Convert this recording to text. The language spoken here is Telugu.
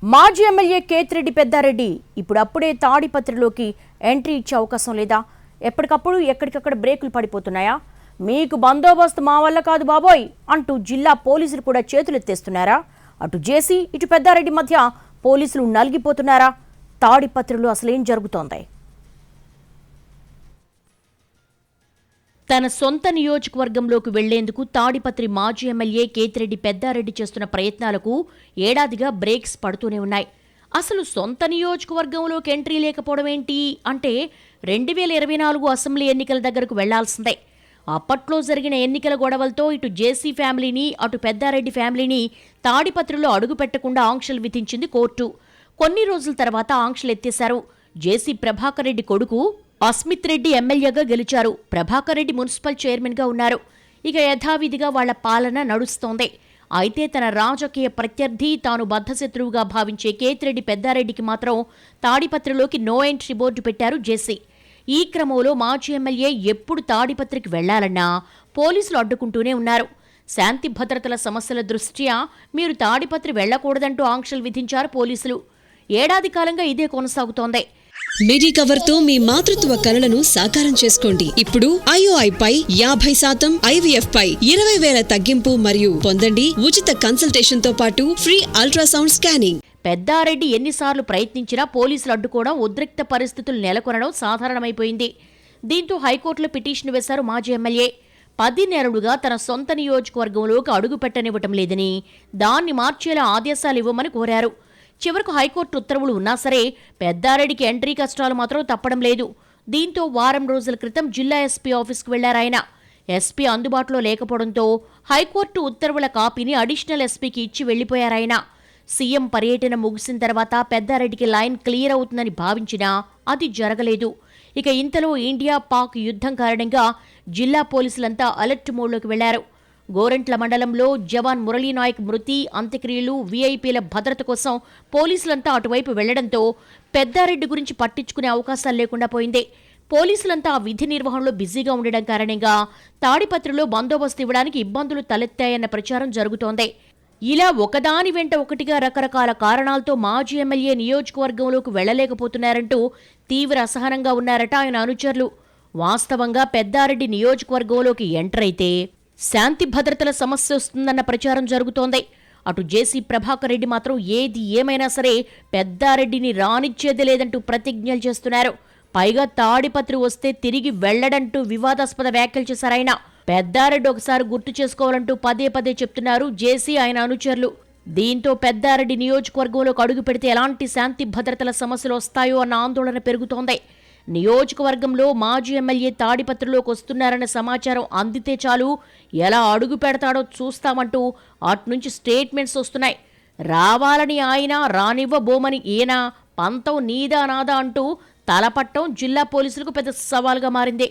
మాజీ ఎమ్మెల్యే కేతిరెడ్డి పెద్దారెడ్డి ఇప్పుడప్పుడే తాడిపత్రిలోకి ఎంట్రీ ఇచ్చే అవకాశం లేదా? ఎప్పటికప్పుడు ఎక్కడికక్కడ బ్రేకులు పడిపోతున్నాయా? మీకు బందోబస్తు మా వల్ల కాదు బాబోయ్ అంటూ జిల్లా పోలీసులు కూడా చేతులెత్తేస్తున్నారా? అటు జేసీ ఇటు పెద్దారెడ్డి మధ్య పోలీసులు నలిగిపోతున్నారా? తాడిపత్రిలో అసలేం జరుగుతోంది? తన సొంత నియోజకవర్గంలోకి వెళ్లేందుకు తాడిపత్రి మాజీ ఎమ్మెల్యే కేతిరెడ్డి పెద్దారెడ్డి చేస్తున్న ప్రయత్నాలకు ఏడాదిగా బ్రేక్స్ పడుతూనే ఉన్నాయి. అసలు సొంత నియోజకవర్గంలోకి ఎంట్రీ లేకపోవడం ఏంటి అంటే 2024 అసెంబ్లీ ఎన్నికల దగ్గరకు వెళ్లాల్సిందే. అప్పట్లో జరిగిన ఎన్నికల గొడవలతో ఇటు జేసీ ఫ్యామిలీని అటు పెద్దారెడ్డి ఫ్యామిలీని తాడిపత్రిలో అడుగుపెట్టకుండా ఆంక్షలు విధించింది కోర్టు. కొన్ని రోజుల తర్వాత ఆంక్షలు ఎత్తేశారు. జేసీ ప్రభాకర్ రెడ్డి కొడుకు అస్మిత్ రెడ్డి ఎమ్మెల్యేగా గెలిచారు. ప్రభాకర్ రెడ్డి మున్సిపల్ చైర్మన్గా ఉన్నారు. ఇక యథావిధిగా వాళ్ల పాలన నడుస్తోంది. అయితే తన రాజకీయ ప్రత్యర్థి తాను బద్ధశత్రువుగా భావించే కేతిరెడ్డి పెద్దారెడ్డికి మాత్రం తాడిపత్రిలోకి నో ఎంట్రీ బోర్డు పెట్టారు జేసీ. ఈ క్రమంలో మాజీ ఎమ్మెల్యే ఎప్పుడు తాడిపత్రికి వెళ్లాలన్నా పోలీసులు అడ్డుకుంటూనే ఉన్నారు. శాంతి భద్రతల సమస్యల దృష్ట్యా మీరు తాడిపత్రి వెళ్లకూడదంటూ ఆంక్షలు విధించారు పోలీసులు. ఏడాది కాలంగా ఇదే కొనసాగుతోంది. మెడికవర్ తో మీ మాతృత్వ కలలను సాకారం చేసుకోండి. ఇప్పుడు IOI పై 50%, IVF పై 20,000 తగ్గింపు మరియు పొందండి ఉచిత కన్సల్టేషన్ తో పాటు ఫ్రీ అల్ట్రాసౌండ్ స్కానింగ్. పెద్దారెడ్డి ఎన్నిసార్లు ప్రయత్నించినా పోలీసులు అడ్డుకోవడం, ఉద్రిక్త పరిస్థితులు నెలకొనడం సాధారణమైపోయింది. దీంతో హైకోర్టులో పిటిషన్ వేశారు మాజీ ఎమ్మెల్యే. 10 నెలలుగా తన సొంత నియోజకవర్గంలోకి అడుగు పెట్టనివ్వటం లేదని, దాన్ని మార్చేలా ఆదేశాలు ఇవ్వమని కోరారు. చివరకు హైకోర్టు ఉత్తర్వులు ఉన్నా సరే పెద్దారెడ్డికి ఎంట్రీ కష్టాలు మాత్రం తప్పడం లేదు. దీంతో వారం రోజుల క్రితం జిల్లా ఎస్పీ ఆఫీస్కు వెళ్లారాయన. ఎస్పీ అందుబాటులో లేకపోవడంతో హైకోర్టు ఉత్తర్వుల కాపీని అడిషనల్ ఎస్పీకి ఇచ్చి వెళ్లిపోయారాయన. సీఎం పర్యటన ముగిసిన తర్వాత పెద్దారెడ్డికి లైన్ క్లియర్ అవుతుందని భావించినా అది జరగలేదు. ఇక ఇంతలో ఇండియా పాక్ యుద్ధం కారణంగా జిల్లా పోలీసులంతా అలర్ట్ మోడ్లోకి వెళ్లారు. గోరంట్ల మండలంలో జవాన్ మురళీనాయక్ మృతి, అంత్యక్రియలు, వీఐపీల భద్రత కోసం పోలీసులంతా అటువైపు వెళ్లడంతో పెద్దారెడ్డి గురించి పట్టించుకునే అవకాశాలు లేకుండా పోయింది. పోలీసులంతా ఆ విధి నిర్వహణలో బిజీగా ఉండడం కారణంగా తాడిపత్రిలో బందోబస్తు ఇవ్వడానికి ఇబ్బందులు తలెత్తాయన్న ప్రచారం జరుగుతోంది. ఇలా ఒకదాని వెంట ఒకటిగా రకరకాల కారణాలతో మాజీ ఎమ్మెల్యే నియోజకవర్గంలోకి వెళ్లలేకపోతున్నారంటూ తీవ్ర అసహనంగా ఉన్నారట ఆయన అనుచరులు. వాస్తవంగా పెద్దారెడ్డి నియోజకవర్గంలోకి ఎంటర్ అయితే శాంతి భద్రతల సమస్య వస్తుందన్న ప్రచారం జరుగుతోంది. అటు జేసీ ప్రభాకర్ రెడ్డి మాత్రం ఏది ఏమైనా సరే పెద్దారెడ్డిని రానిచ్చేది లేదంటూ ప్రతిజ్ఞలు చేస్తున్నారు. పైగా తాడిపత్రి వస్తే తిరిగి వెళ్లడంటూ వివాదాస్పద వ్యాఖ్యలు చేశారాయన. పెద్దారెడ్డి ఒకసారి గుర్తు చేసుకోవాలంటూ పదే పదే చెప్తున్నారు జేసీ ఆయన అనుచరులు. దీంతో పెద్దారెడ్డి నియోజకవర్గంలోకి అడుగు పెడితే ఎలాంటి శాంతి భద్రతల సమస్యలు వస్తాయో అన్న ఆందోళన పెరుగుతోంది. నియోజకవర్గంలో మాజీ ఎమ్మెల్యే తాడిపత్రిలోకి వస్తున్నారన్న సమాచారం అందితే చాలు ఎలా అడుగు పెడతాడో చూస్తామంటూ అట్నుంచి స్టేట్మెంట్స్ వస్తున్నాయి. రావాలని ఆయన, రానివ్వబోమని ఈయన, పంతం నీదా నాదా అంటూ తలపట్టం జిల్లా పోలీసులకు పెద్ద సవాల్గా మారింది.